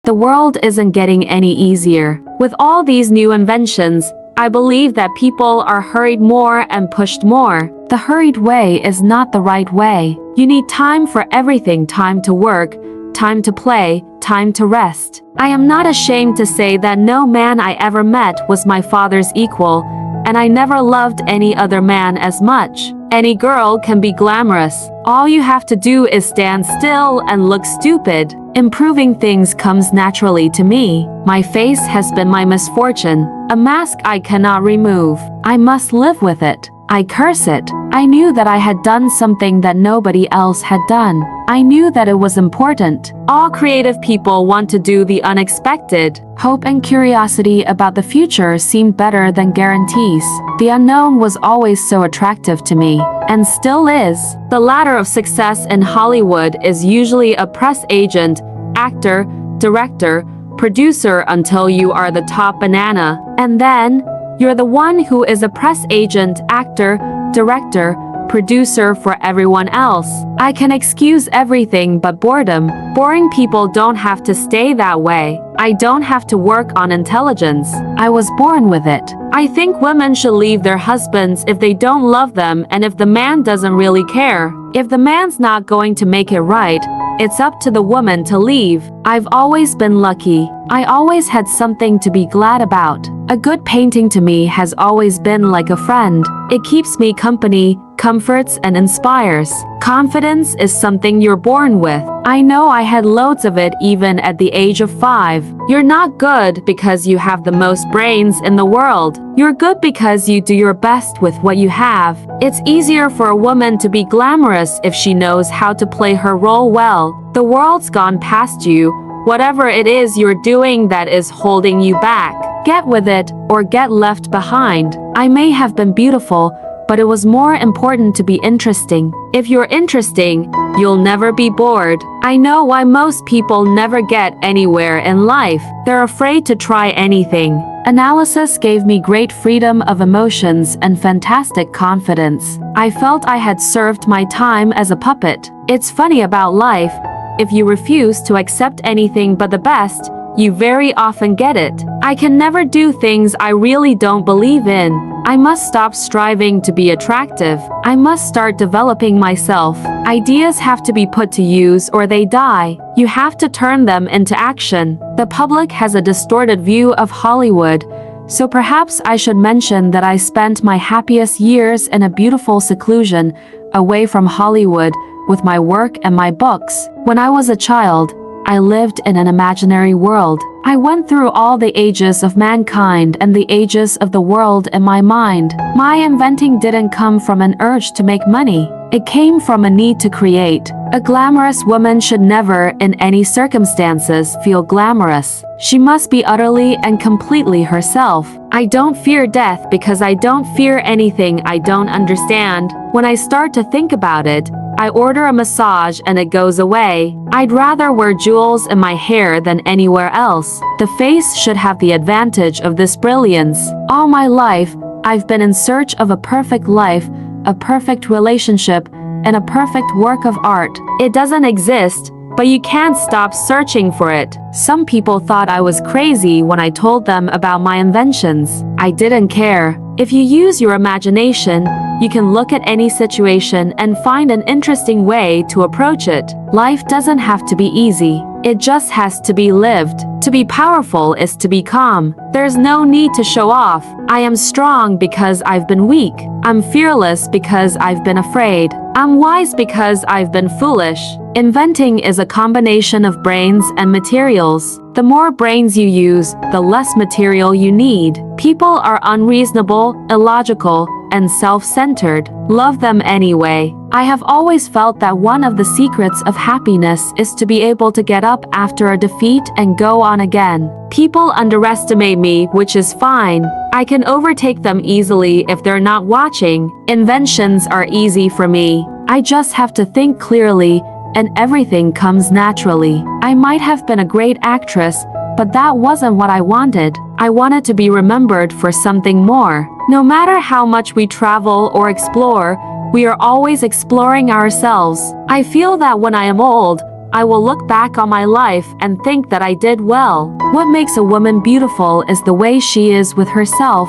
The world isn't getting any easier. With all these new inventions, I believe that people are hurried more and pushed more. The hurried way is not the right way. You need time for everything, time to work, time to play, time to rest. I am not ashamed to say that no man I ever met was my father's equal, and I never loved any other man as much. Any girl can be glamorous. All you have to do is stand still and look stupid. Improving things comes naturally to me. My face has been my misfortune, a mask I cannot remove. I must live with it. I curse it. I knew that I had done something that nobody else had done. I knew that it was important. All creative people want to do the unexpected. Hope and curiosity about the future seemed better than guarantees. The unknown was always so attractive to me, and still is. The ladder of success in Hollywood is usually a press agent, actor, director, producer until you are the top banana, and then you're the one who is a press agent, actor, director, producer for everyone else. I can excuse everything but boredom. Boring people don't have to stay that way. I don't have to work on intelligence. I was born with it. I think women should leave their husbands if they don't love them and if the man doesn't really care. If the man's not going to make it right, it's up to the woman to leave. I've always been lucky. I always had something to be glad about. A good painting to me has always been like a friend. It keeps me company, comforts and inspires. Confidence is something you're born with. I know I had loads of it even at the age of 5. You're not good because you have the most brains in the world. You're good because you do your best with what you have. It's easier for a woman to be glamorous if she knows how to play her role well. The world's gone past you. Whatever it is you're doing that is holding you back, get with it or get left behind. I may have been beautiful, but it was more important to be interesting. If you're interesting, you'll never be bored. I know why most people never get anywhere in life. They're afraid to try anything. Analysis gave me great freedom of emotions and fantastic confidence. I felt I had served my time as a puppet. It's funny about life. If you refuse to accept anything but the best, you very often get it. I can never do things I really don't believe in. I must stop striving to be attractive. I must start developing myself. Ideas have to be put to use or they die. You have to turn them into action. The public has a distorted view of Hollywood, so perhaps I should mention that I spent my happiest years in a beautiful seclusion, away from Hollywood, with my work and my books. When I was a child, I lived in an imaginary world. I went through all the ages of mankind and the ages of the world in my mind. My inventing didn't come from an urge to make money. It came from a need to create. A glamorous woman should never, in any circumstances, feel glamorous. She must be utterly and completely herself. I don't fear death because I don't fear anything I don't understand. When I start to think about it, I order a massage and it goes away. I'd rather wear jewels in my hair than anywhere else. The face should have the advantage of this brilliance. All my life, I've been in search of a perfect life, a perfect relationship, and a perfect work of art. It doesn't exist, but you can't stop searching for it. Some people thought I was crazy when I told them about my inventions. I didn't care. If you use your imagination, you can look at any situation and find an interesting way to approach it. Life doesn't have to be easy. It just has to be lived. To be powerful is to be calm. There's no need to show off. I am strong because I've been weak. I'm fearless because I've been afraid. I'm wise because I've been foolish. Inventing is a combination of brains and materials. The more brains you use, the less material you need. People are unreasonable, illogical, and self-centered. Love them anyway. I have always felt that one of the secrets of happiness is to be able to get up after a defeat and go on again. People underestimate me, which is fine. I can overtake them easily if they're not watching. Inventions are easy for me. I just have to think clearly, and everything comes naturally. I might have been a great actress, but that wasn't what I wanted. I wanted to be remembered for something more. No matter how much we travel or explore, we are always exploring ourselves. I feel that when I am old, I will look back on my life and think that I did well. What makes a woman beautiful is the way she is with herself,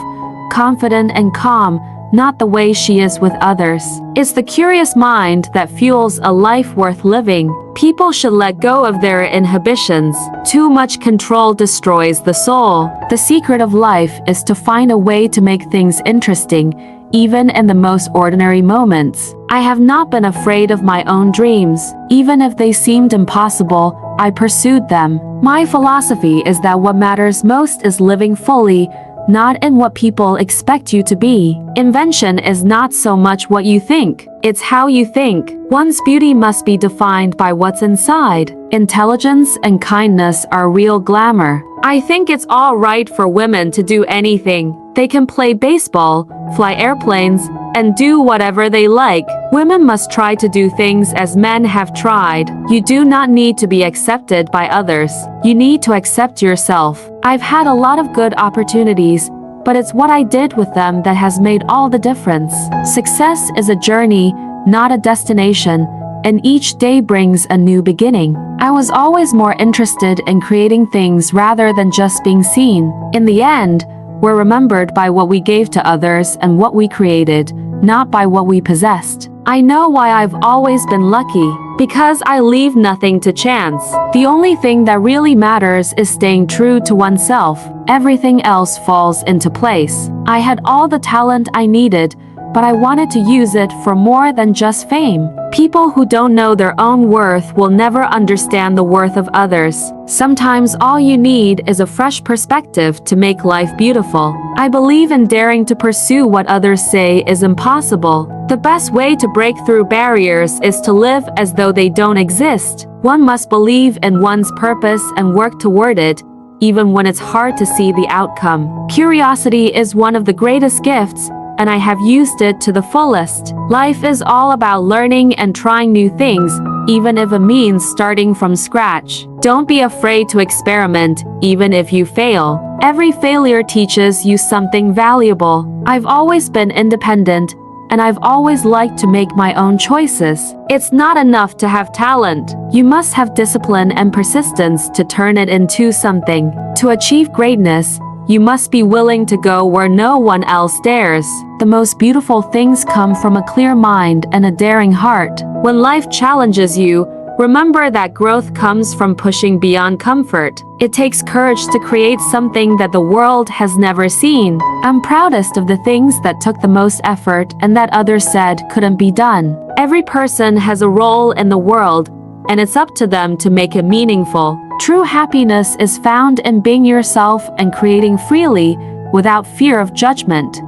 confident and calm, not the way she is with others. It's the curious mind that fuels a life worth living. People should let go of their inhibitions. Too much control destroys the soul. The secret of life is to find a way to make things interesting, even in the most ordinary moments. I have not been afraid of my own dreams. Even if they seemed impossible, I pursued them. My philosophy is that what matters most is living fully, not in what people expect you to be. Invention is not so much what you think, it's how you think. One's beauty must be defined by what's inside. Intelligence and kindness are real glamour. I think it's all right for women to do anything. They can play baseball, fly airplanes, and do whatever they like. Women must try to do things as men have tried. You do not need to be accepted by others. You need to accept yourself. I've had a lot of good opportunities, but it's what I did with them that has made all the difference. Success is a journey, not a destination, and each day brings a new beginning. I was always more interested in creating things rather than just being seen. In the end, we're remembered by what we gave to others and what we created, not by what we possessed. I know why I've always been lucky. Because I leave nothing to chance. The only thing that really matters is staying true to oneself. Everything else falls into place. I had all the talent I needed, but I wanted to use it for more than just fame. People who don't know their own worth will never understand the worth of others. Sometimes all you need is a fresh perspective to make life beautiful. I believe in daring to pursue what others say is impossible. The best way to break through barriers is to live as though they don't exist. One must believe in one's purpose and work toward it, even when it's hard to see the outcome. Curiosity is one of the greatest gifts, and I have used it to the fullest. Life is all about learning and trying new things, even if it means starting from scratch. Don't be afraid to experiment, even if you fail. Every failure teaches you something valuable. I've always been independent, and I've always liked to make my own choices. It's not enough to have talent. You must have discipline and persistence to turn it into something. To achieve greatness, you must be willing to go where no one else dares. The most beautiful things come from a clear mind and a daring heart. When life challenges you, remember that growth comes from pushing beyond comfort. It takes courage to create something that the world has never seen. I'm proudest of the things that took the most effort and that others said couldn't be done. Every person has a role in the world, and it's up to them to make it meaningful. True happiness is found in being yourself and creating freely, without fear of judgment.